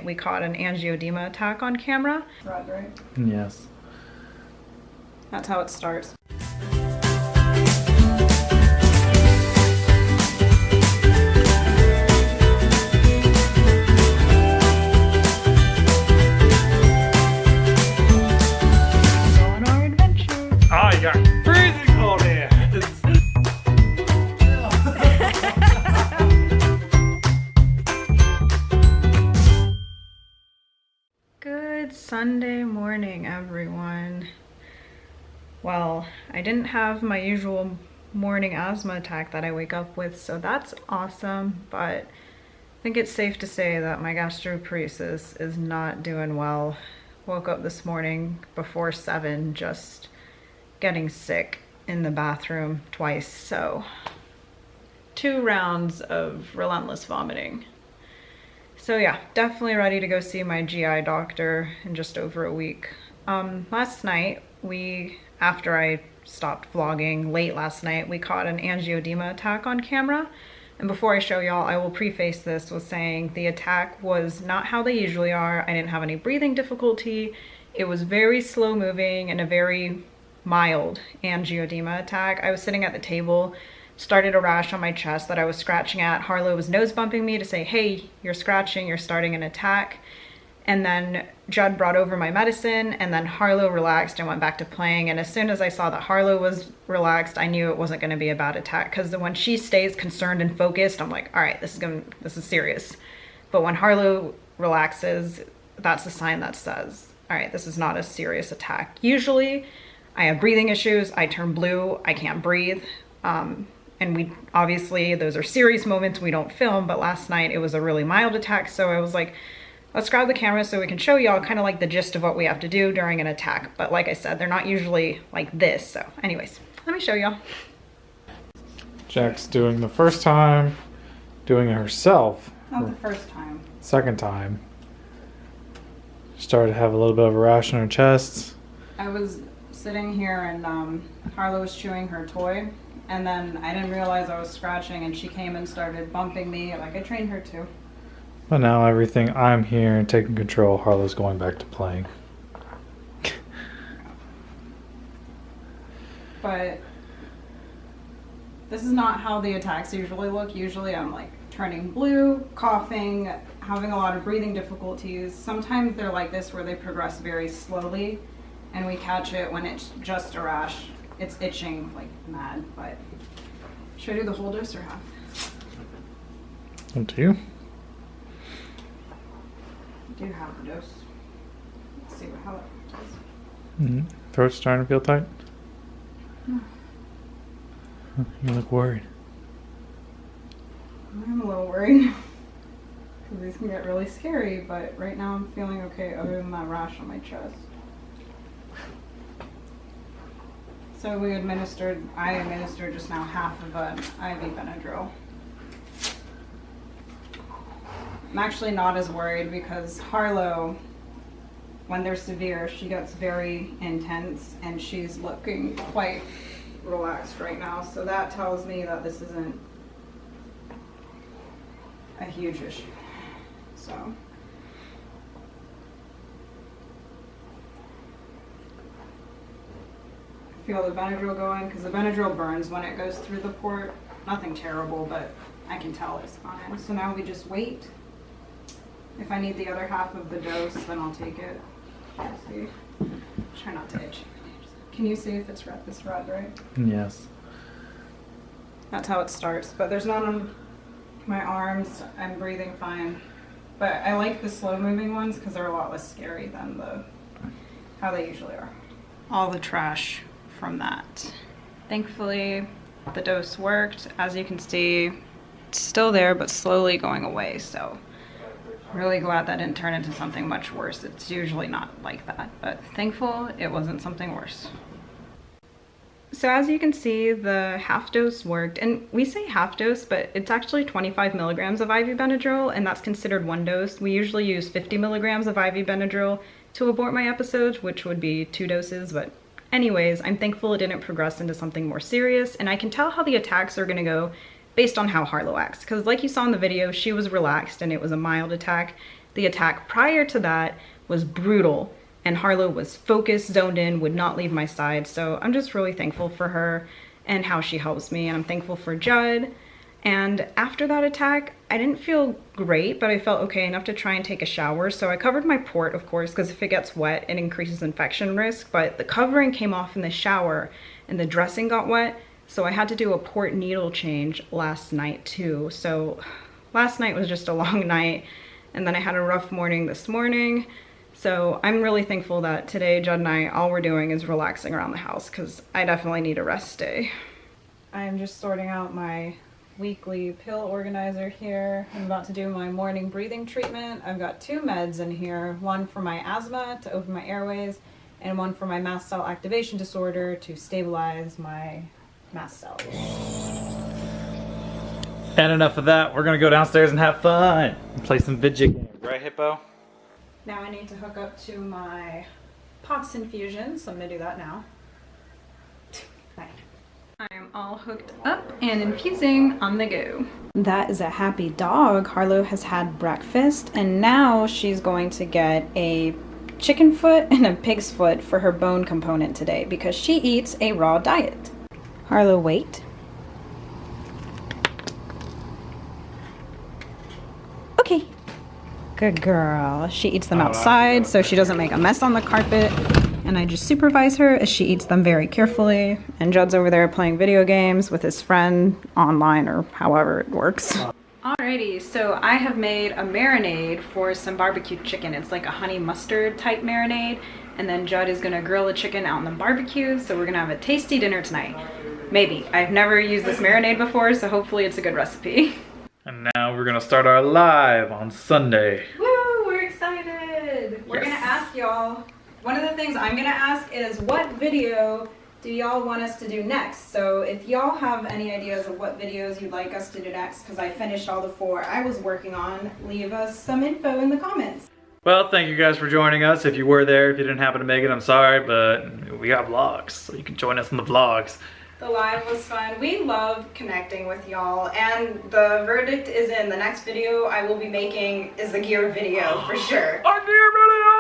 We caught an angioedema attack on camera. Right? Yes. That's how it starts. On our adventure. Oh, you got freezing cold here. Good Sunday morning, everyone. Well, I didn't have my usual morning asthma attack that I wake up with, so that's awesome, but I think it's safe to say that my gastroparesis is not doing well. Woke up this morning before 7, just getting sick in the bathroom twice, so 2 rounds of relentless vomiting. So yeah, definitely ready to go see my GI doctor in just over a week. Last night, after I stopped vlogging late last night, we caught an angioedema attack on camera. And before I show y'all, I will preface this with saying the attack was not how they usually are. I didn't have any breathing difficulty. It was very slow moving and a very mild angioedema attack. I was sitting at the table, started a rash on my chest that I was scratching at. Harlow was nose bumping me to say, hey, you're scratching, you're starting an attack. And then Judd brought over my medicine, and then Harlow relaxed and went back to playing. And as soon as I saw that Harlow was relaxed, I knew it wasn't going to be a bad attack, because when she stays concerned and focused, I'm like, all right, this is serious. But when Harlow relaxes, that's a sign that says, all right, this is not a serious attack. Usually I have breathing issues, I turn blue, I can't breathe. And we obviously, those are serious moments we don't film, but last night it was a really mild attack. So I was like, let's grab the camera so we can show y'all kind of like the gist of what we have to do during an attack. But like I said, they're not usually like this. So anyways, let me show y'all. Jack's doing the first time, doing it herself. Not the first time. Second time. Started to have a little bit of a rash on her chest. I was sitting here and Harlow was chewing her toy. And then I didn't realize I was scratching, and she came and started bumping me like I trained her to. But now everything, I'm here and taking control. Harlow's going back to playing. But this is not how the attacks usually look. Usually I'm like turning blue, coughing, having a lot of breathing difficulties. Sometimes they're like this where they progress very slowly, and we catch it when it's just a rash. It's itching like mad, but should I do the whole dose or half? Up to you. Do half a dose. Let's see how that does. Mm-hmm. Throat's starting to feel tight? No. You look worried. I'm a little worried because these can get really scary, but right now I'm feeling okay other than that rash on my chest. So I administered just now half of an IV Benadryl. I'm actually not as worried because Harlow, when they're severe, she gets very intense and she's looking quite relaxed right now. So that tells me that this isn't a huge issue. So. Feel the Benadryl going, because the Benadryl burns when it goes through the port. Nothing terrible, but I can tell it's fine. So now we just wait. If I need the other half of the dose, then I'll take it. Let's see. Try not to itch. Can you see if it's red? This red, right? Yes. That's how it starts, but there's none on my arms. I'm breathing fine. But I like the slow moving ones because they're a lot less scary than how they usually are. All the trash from that. Thankfully, the dose worked. As you can see, it's still there, but slowly going away. So really glad that didn't turn into something much worse. It's usually not like that, but thankful it wasn't something worse. So as you can see, the half dose worked, and we say half dose, but it's actually 25 milligrams of IV Benadryl, and that's considered one dose. We usually use 50 milligrams of IV Benadryl to abort my episodes, which would be 2 doses, but anyways, I'm thankful it didn't progress into something more serious, and I can tell how the attacks are gonna go based on how Harlow acts, because like you saw in the video, she was relaxed and it was a mild attack. The attack prior to that was brutal, and Harlow was focused, zoned in, would not leave my side. So I'm just really thankful for her and how she helps me, and I'm thankful for Judd. And after that attack, I didn't feel great, but I felt okay enough to try and take a shower. So I covered my port, of course, because if it gets wet, it increases infection risk. But the covering came off in the shower and the dressing got wet. So I had to do a port needle change last night too. So last night was just a long night. And then I had a rough morning this morning. So I'm really thankful that today, Judd and I, all we're doing is relaxing around the house because I definitely need a rest day. I'm just sorting out my weekly pill organizer here. I'm about to do my morning breathing treatment. I've got 2 meds in here, one for my asthma to open my airways and one for my mast cell activation disorder to stabilize my mast cells. And enough of that. We're gonna go downstairs and have fun and play some video games, right, Hippo? Now I need to hook up to my POTS infusion, so I'm gonna do that now. Bye. I'm all hooked up and infusing on the go. That is a happy dog. Harlow has had breakfast and now she's going to get a chicken foot and a pig's foot for her bone component today because she eats a raw diet. Harlow, wait. Okay. Good girl. She eats them outside so she doesn't make a mess on the carpet. And I just supervise her as she eats them very carefully. And Judd's over there playing video games with his friend online or however it works. Alrighty, so I have made a marinade for some barbecue chicken. It's like a honey mustard type marinade. And then Judd is gonna grill the chicken out in the barbecue. So we're gonna have a tasty dinner tonight. Maybe. I've never used this marinade before, so hopefully it's a good recipe. And now we're gonna start our live on Sunday. Woo, we're excited. We're gonna ask y'all. One of the things I'm gonna ask is what video do y'all want us to do next? So if y'all have any ideas of what videos you'd like us to do next, because I finished all the 4 I was working on, leave us some info in the comments. Well, thank you guys for joining us. If you were there, if you didn't happen to make it, I'm sorry, but we got vlogs, so you can join us in the vlogs. The live was fun. We love connecting with y'all, and the verdict is in. The next video I will be making is the gear video for sure. Our gear video!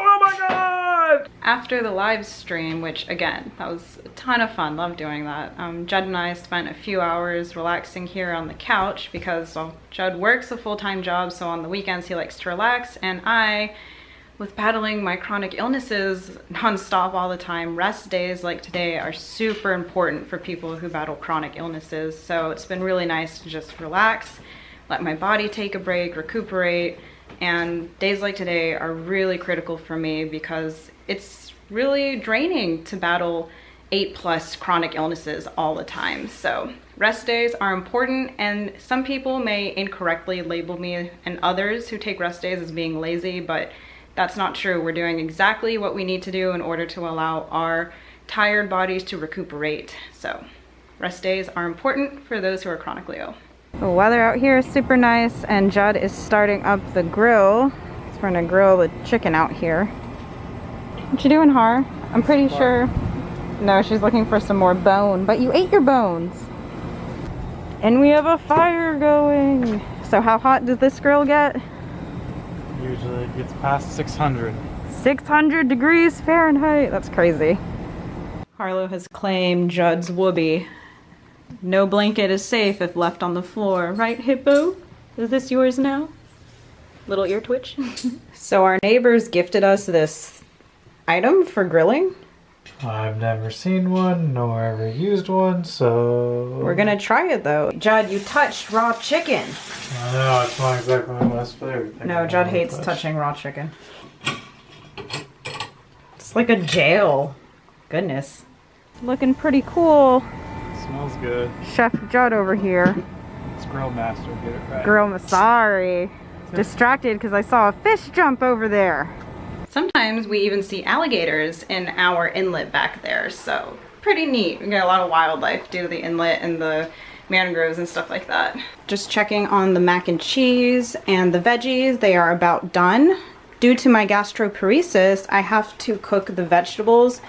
Oh my god! After the live stream, which again, that was a ton of fun, loved doing that. Judd and I spent a few hours relaxing here on the couch because Judd works a full-time job, so on the weekends he likes to relax, and I, with battling my chronic illnesses nonstop all the time, rest days like today are super important for people who battle chronic illnesses. So it's been really nice to just relax, let my body take a break, recuperate. And days like today are really critical for me because it's really draining to battle 8+ chronic illnesses all the time. So rest days are important, and some people may incorrectly label me and others who take rest days as being lazy, but that's not true. We're doing exactly what we need to do in order to allow our tired bodies to recuperate. So rest days are important for those who are chronically ill. The weather out here is super nice, and Judd is starting up the grill. He's trying to grill the chicken out here. What you doing, Har? I'm pretty sure. No, she's looking for some more bone, but you ate your bones. And we have a fire going. So how hot does this grill get? Usually it gets past 600. 600 degrees Fahrenheit. That's crazy. Harlow has claimed Judd's whoopee. No blanket is safe if left on the floor. Right, Hippo? Is this yours now? Little ear twitch. So our neighbors gifted us this item for grilling. I've never seen one, nor ever used one, so... We're gonna try it though. Judd, you touched raw chicken. I know, it's not exactly my most favorite thing. No, Judd hates touching raw chicken. It's like a jail. Goodness. It's looking pretty cool. Smells good. Chef Judd over here. It's Grill Master, get it right. Grill, sorry. Distracted because I saw a fish jump over there. Sometimes we even see alligators in our inlet back there, so pretty neat. We got a lot of wildlife due to the inlet and the mangroves and stuff like that. Just checking on the mac and cheese and the veggies. They are about done. Due to my gastroparesis, I have to cook the vegetables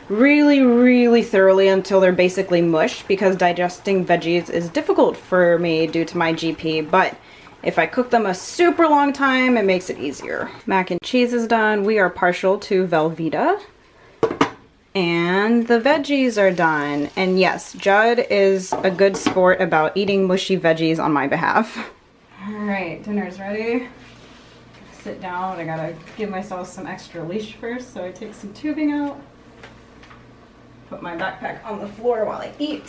really thoroughly until they're basically mush because digesting veggies is difficult for me due to my GP, but If I cook them a super long time, it makes it easier. Mac and cheese is done. We are partial to Velveeta. And the veggies are done. And yes, Judd is a good sport about eating mushy veggies on my behalf. All right, dinner's ready. Sit down. I gotta give myself some extra leash first, so I take some tubing out. Put my backpack on the floor while I eat.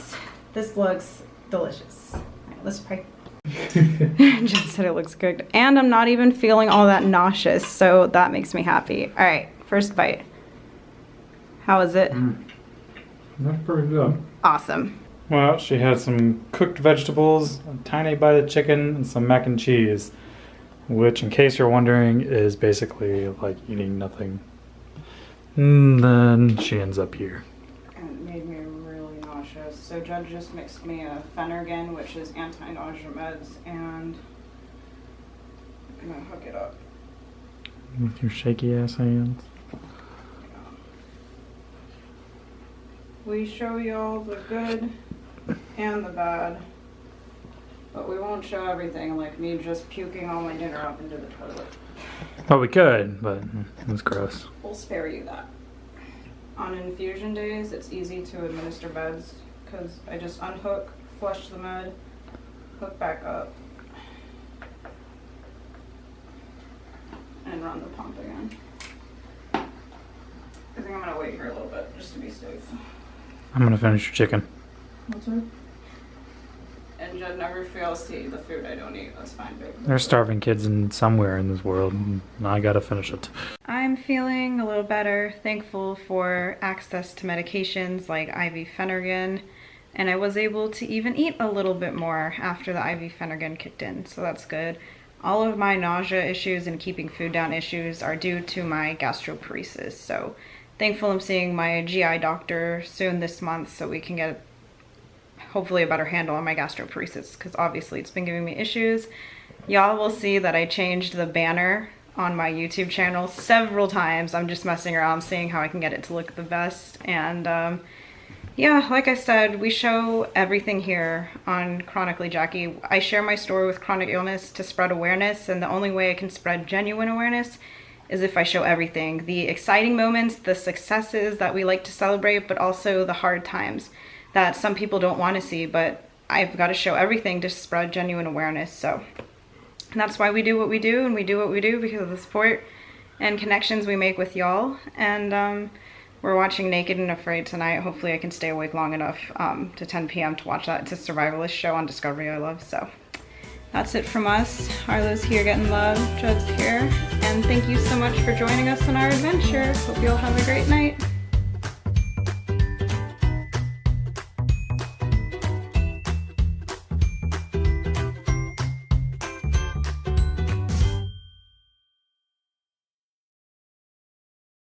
This looks delicious. All right, let's pray. Jen said it looks good. And I'm not even feeling all that nauseous, so that makes me happy. All right, first bite. How is it? That's pretty good. Awesome. Well, she had some cooked vegetables, a tiny bite of chicken, and some mac and cheese, which, in case you're wondering, is basically like eating nothing. And then she ends up here. And it made me really nauseous. So Judd just mixed me a Phenergan, which is anti-nausea meds, and I'm gonna hook it up. With your shaky ass hands. We show y'all the good and the bad, but we won't show everything, like me just puking all my dinner up into the toilet. Well, we could, but it's gross. We'll spare you that. On infusion days, it's easy to administer meds because I just unhook, flush the med, hook back up, and run the pump again. I think I'm gonna wait here a little bit just to be safe. I'm gonna finish your chicken. What's up? And Judd never fails to eat the food I don't eat. That's fine, babe. There's starving kids somewhere in this world, and I gotta finish it. I'm feeling a little better, thankful for access to medications like IV Phenergan, and I was able to even eat a little bit more after the IV Phenergan kicked in, so that's good. All of my nausea issues and keeping food down issues are due to my gastroparesis, so thankful I'm seeing my GI doctor soon this month so we can get hopefully a better handle on my gastroparesis, because obviously it's been giving me issues. Y'all will see that I changed the banner on my YouTube channel several times. I'm just messing around, seeing how I can get it to look the best. And yeah, like I said, we show everything here on Chronically Jaquie. I share my story with chronic illness to spread awareness, and the only way I can spread genuine awareness is if I show everything. The exciting moments, the successes that we like to celebrate, but also the hard times that some people don't want to see, but I've got to show everything to spread genuine awareness. So that's why we do what we do, and we do what we do because of the support and connections we make with y'all. And we're watching Naked and Afraid tonight. Hopefully I can stay awake long enough to 10 p.m. to watch that. It's a survivalist show on Discovery I love. So that's it from us. Harlow's here getting love, Judd's here, and thank you so much for joining us on our adventure. Hope you all have a great night.